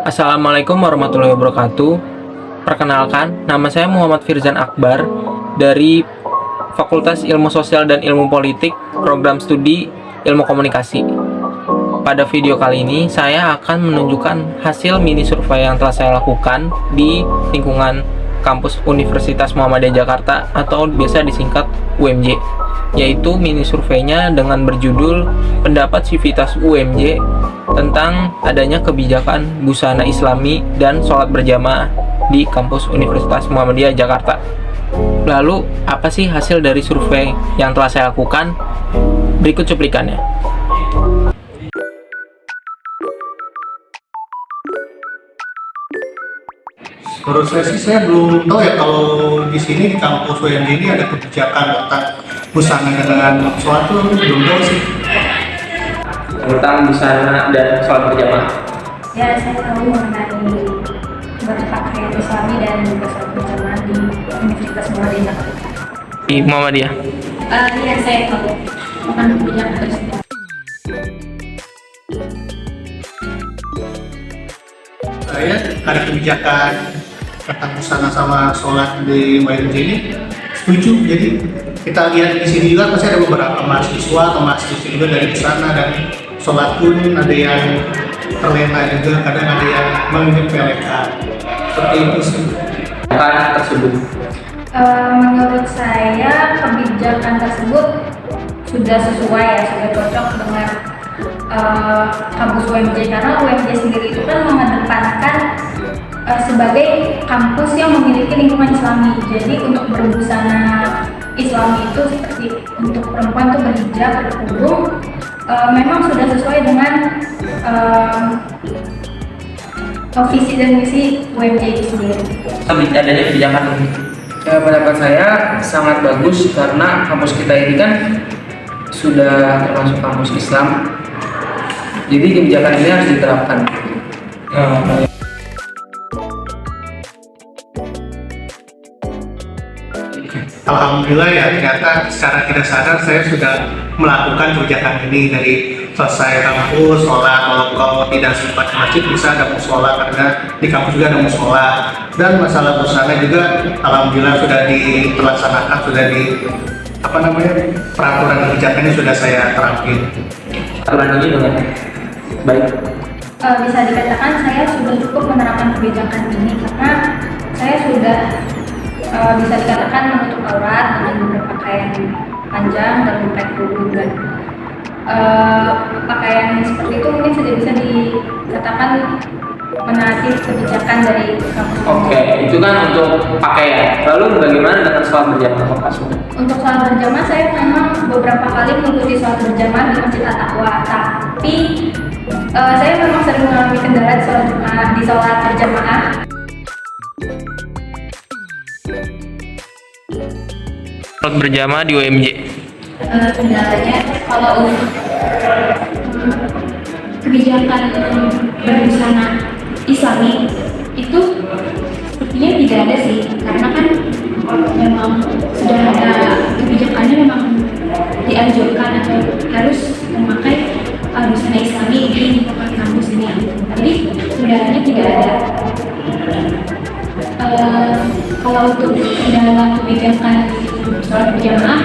Assalamualaikum warahmatullahi wabarakatuh. Perkenalkan, nama saya Muhammad Firzan Akbar dari Fakultas Ilmu Sosial dan Ilmu Politik, Program Studi Ilmu Komunikasi. Pada video kali ini, saya akan menunjukkan hasil mini survei yang telah saya lakukan di lingkungan kampus Universitas Muhammadiyah Jakarta atau biasa disingkat UMJ, yaitu mini surveinya dengan berjudul pendapat Civitas UMJ tentang adanya kebijakan busana islami dan sholat berjamaah di kampus Universitas Muhammadiyah Jakarta. Lalu, apa sih hasil dari survei yang telah saya lakukan? Berikut cuplikannya. Menurut saya sih, saya belum tahu ya kalau di sini di kampus UMJ ini ada kebijakan tentang busana dengan sholat tuh belum tahu sih. Tentang busana dan sholat berjamaah. Ya, saya tahu mengenai berpakaian islami dan sholat berjamaah di Universitas Muhammadiyah Jakarta. Di Muhammadiyah. Ya, saya tahu mengenai kebijakan tersebut. Saya ada kebijakan tentang busana sama sholat di UMJ ini setuju. Jadi kita lihat di sini juga pasti ada beberapa mahasiswa atau mahasiswa juga dari busana, dan sholat pun ada yang terlena juga, kadang ada yang menyepelekan. Seperti itu sih. Tersebut. Menurut saya kebijakan tersebut sudah sesuai ya, sudah cocok dengan kampus UMJ, karena UMJ sendiri itu kan mengedepankan sebagai kampus yang memiliki lingkungan islami. Jadi untuk berbusana islami itu seperti untuk perempuan itu berhijab, berkerudung, memang sudah sesuai dengan visi dan misi UMJ itu sendiri. Adanya kebijakan ini, pendapat saya sangat bagus karena kampus kita ini kan sudah termasuk kampus Islam. Jadi kebijakan ini harus diterapkan. Alhamdulillah ya, ternyata secara tidak sadar saya sudah melakukan kebijakan ini. Dari selesai kampus, sholat, kalau tidak sempat ke masjid bisa ada musola, karena di kampus juga ada musola. Dan masalah busana juga alhamdulillah sudah dilaksanakan, sudah peraturan kebijakannya sudah saya terapin. Aturan ini dengan baik. Bisa dikatakan saya sudah cukup menerapkan kebijakan ini karena saya sudah bisa dikatakan menutup aurat dengan berpakaian panjang dan memakai kerudung, dan pakaian seperti itu mungkin sudah bisa dikatakan menaati kebijakan dari kampus. Oke, itu kan untuk pakaian. Lalu bagaimana dengan sholat berjamaah, Pak Sudah? Untuk sholat berjamaah saya memang beberapa kali mengikuti sholat berjamaah di Masjid At-Taqwa, tapi saya memang sering mengalami kendala di sholat berjamaah. Sholat berjamaah di UMJ. Kendalanya kalau untuk kebijakan berbusana Islami itu sepertinya tidak ada sih, karena kan memang sudah ada kebijakannya, memang dianjurkan atau harus memakai busana Islami di kampus ini. Jadi kendalanya tidak ada. Kalau untuk kendala kebijakan sholat berjamaah,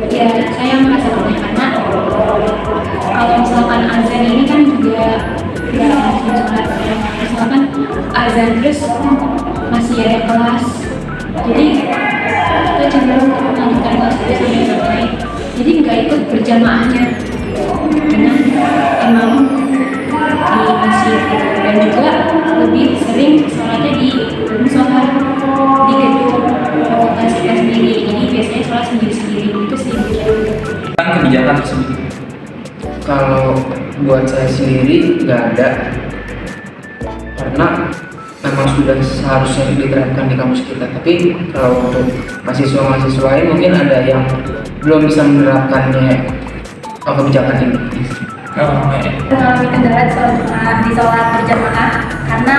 ya saya merasakannya karena kalau misalkan azan ini kan juga nggak langsung sholat, misalkan azan terus masih ada kelas, jadi kita cenderung untuk melanjutkan kelas itu sampai selesai, jadi nggak ikut berjamaahnya dengan imam di masjid gitu. Dan juga lebih sering sholatnya di musola di gedung fakultas kita sendiri, jadi biasanya sholat sendiri-sendiri itu sih. Kebijakan tersebut, kalau buat saya sendiri nggak ada, karena memang sudah seharusnya diterapkan di kampus kita. Tapi kalau untuk mahasiswa-mahasiswa lain mungkin ada yang belum bisa menerapkannya kebijakan ini. Mengalami kendala di sholat berjamaah karena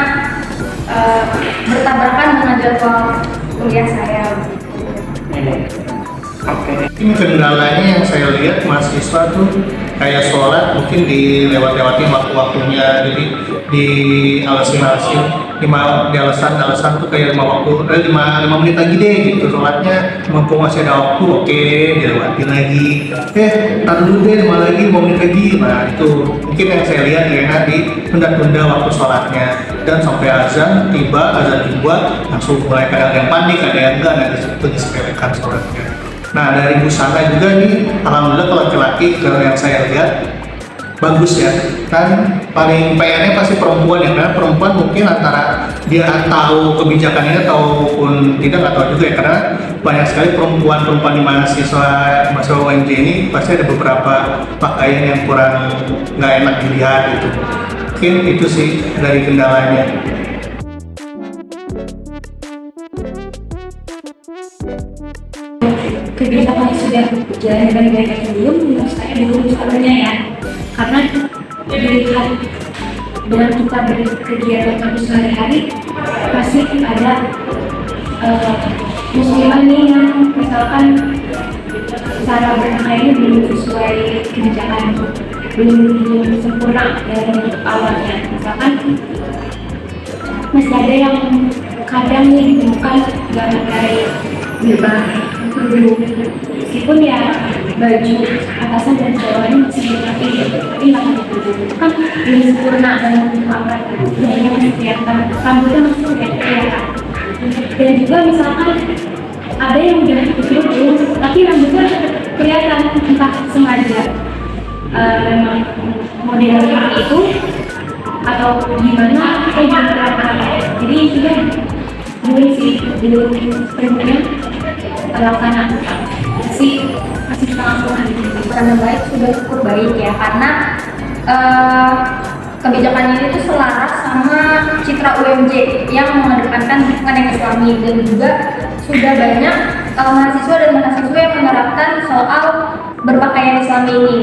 bertabrakan dengan jadwal kuliah saya. Ini kendalanya yang saya lihat mahasiswa tuh kayak sholat mungkin dilewat-lewatin waktu-waktunya, jadi dialasan tuh kayak 5 menit lagi deh gitu sholatnya, mumpung masih ada waktu, oke, dilewatin lagi, tar dulu deh 5 menit lagi. Nah itu mungkin yang saya lihat ya, ditunda-tunda waktu sholatnya, dan sampai azan tiba langsung mulai kadang yang panik, ada yang enggak, ada itu disepelekan sholatnya. Nah dari busana juga nih, alhamdulillah kalau laki-laki kalau yang saya lihat bagus ya, kan paling PR-nya pasti perempuan ya, karena perempuan mungkin antara dia tahu kebijakan ini ataupun tidak, nggak tahu juga ya, karena banyak sekali perempuan di mahasiswa UMJ ini pasti ada beberapa pakaian yang kurang nggak enak dilihat gitu. Mungkin itu sih dari kendalanya. Kebijakan yang sudah berjalan dengan baik atau belum, menurut saya belum sepenuhnya ya, karena dilihat dengan kita berkegiatan kami sehari-hari pasti ada musliman nih yang misalkan cara berpakaiannya belum sesuai kebijakan, belum sempurna dari bentuk awalnya. Misalkan masih ada yang kadang nih ditemukan gaya jilbab, meskipun ya baju atasan dan bawahnya masih dilengkapi, tapi itu kan belum sempurna dan awal, jadinya masih kelihatan, rambutnya masih kelihatan. Dan juga misalkan ada yang udah dikerudung tapi rambutnya kelihatan, entah sengaja memang modelnya seperti itu atau gimana, kita juga kelihatan. Jadi intinya belum sih, belum sepenuhnya terlaksana, masih setengah-setengah. Karena baik sudah cukup baik ya, karena kebijakan ini tuh selaras sama citra UMJ yang mengedepankan lingkungan yang islami, dan juga sudah banyak mahasiswa dan mahasiswa yang menerapkan soal berpakaian islami ini.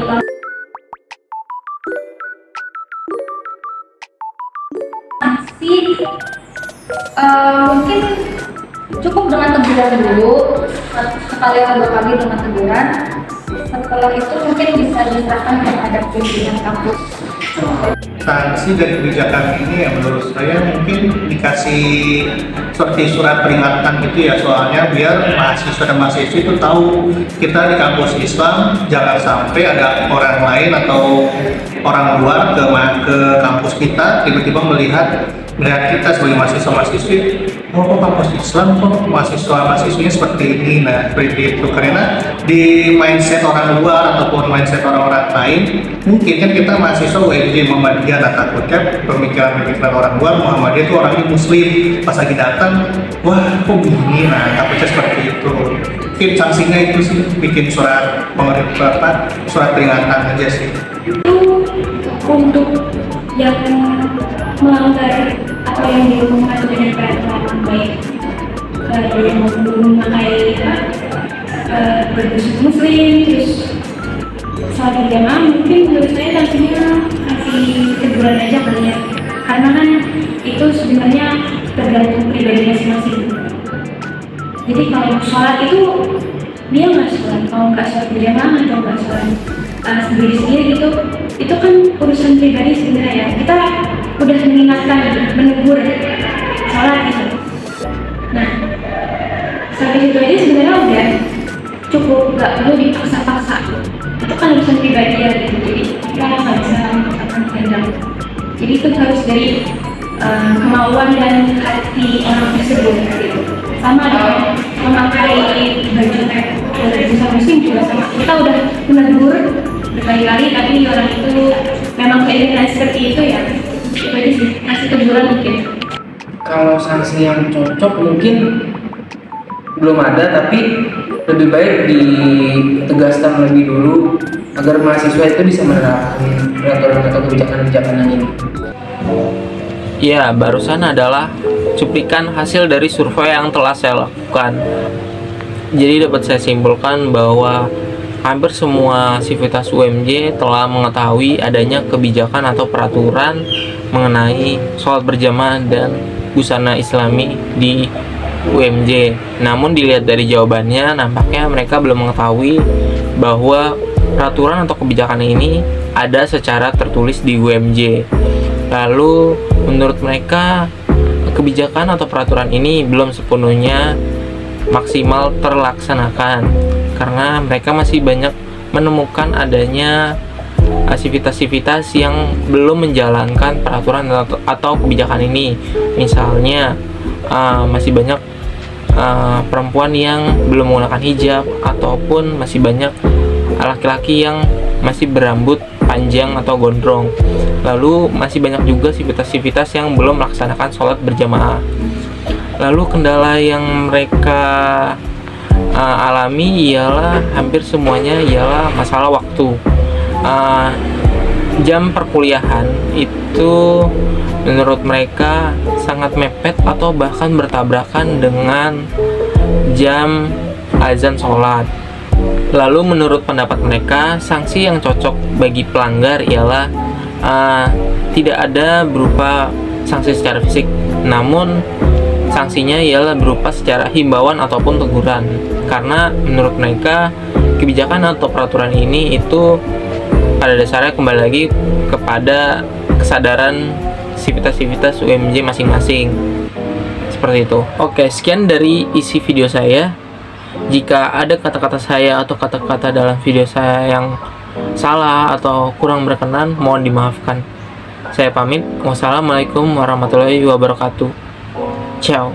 Mungkin cukup dengan teguran dulu, sekali atau 2 kali dengan teguran. Setelah itu mungkin bisa diserahkan kepada pimpinan kampus. Sanksi dari kebijakan ini ya menurut saya mungkin dikasih seperti surat peringatan gitu ya, soalnya biar mahasiswa dan mahasiswa itu tahu kita di kampus Islam jangan sampai ada orang lain atau orang luar ke kampus kita tiba-tiba melihat kita sebagai mahasiswa-mahasiswi, kok kampus Islam kok mahasiswa-mahasiswinya seperti ini. Nah seperti itu, karena di mindset orang luar ataupun mindset orang-orang lain, mungkin kan kita mahasiswa UMJ Muhammadiyah, nah takutnya pemikiran-pemikiran orang luar Muhammadiyah itu orangnya muslim, pas lagi datang wah kok begini, nah takutnya seperti itu. Mungkin sanksinya itu sih bikin surat peringatan aja sih. Itu untuk yang melanggar atau yang diumumkan dengan peraturan baik yang memakai berbusuk muslim, terus sholat berjamaah, mungkin menurut saya sanksinya kasih teguran aja kali ya, karena kan itu sebenarnya tergantung pribadi masing-masing. Jadi kalau sholat itu dia nggak sholat, mau nggak sholat berjamaah atau nggak sholat sendiri-sendiri itu kan urusan pribadi sebenarnya ya. Kita udah mengingatkan, menegur sholat gitu. Nah, sampai situ aja sebenarnya udah cukup, nggak perlu dipaksa-paksa. Itu kan urusan pribadi ya gitu. Jadi kita nggak bisa memaksakan kehendak. Jadi itu harus dari kemauan dan hati orang tersebut gitu. Sama dengan memakai baju busana muslim juga sama. Kita udah menegur berkali-kali, tapi orang itu memang keinginan seperti itu ya. Jadi sih, kasih teguran mungkin. Kalau sanksi yang cocok mungkin belum ada, tapi lebih baik ditegaskan lebih dulu agar mahasiswa itu bisa menerapkan peraturan atau kebijakan-kebijakan ini. Ya, barusan adalah cuplikan hasil dari survei yang telah saya lakukan. Jadi dapat saya simpulkan bahwa hampir semua sivitas UMJ telah mengetahui adanya kebijakan atau peraturan mengenai sholat berjamaah dan busana islami di UMJ. Namun dilihat dari jawabannya, nampaknya mereka belum mengetahui bahwa peraturan atau kebijakan ini ada secara tertulis di UMJ. Lalu menurut mereka kebijakan atau peraturan ini belum sepenuhnya maksimal terlaksanakan karena mereka masih banyak menemukan adanya aktivitas-aktivitas yang belum menjalankan peraturan atau kebijakan ini. Misalnya masih banyak perempuan yang belum menggunakan hijab, ataupun masih banyak laki-laki yang masih berambut panjang atau gondrong. Lalu masih banyak juga aktivitas-aktivitas yang belum melaksanakan sholat berjamaah. Lalu kendala yang mereka alami ialah hampir semuanya ialah masalah waktu. Jam perkuliahan itu menurut mereka sangat mepet atau bahkan bertabrakan dengan jam azan sholat. Lalu menurut pendapat mereka, sanksi yang cocok bagi pelanggar ialah tidak ada berupa sanksi secara fisik, namun sanksinya ialah berupa secara himbauan ataupun teguran. Karena menurut mereka kebijakan atau peraturan ini itu pada dasarnya kembali lagi kepada kesadaran aktivitas UMJ masing-masing. Seperti itu. Oke, sekian dari isi video saya. Jika ada kata-kata saya atau kata-kata dalam video saya yang salah atau kurang berkenan, mohon dimaafkan. Saya pamit. Wassalamualaikum warahmatullahi wabarakatuh. Ciao.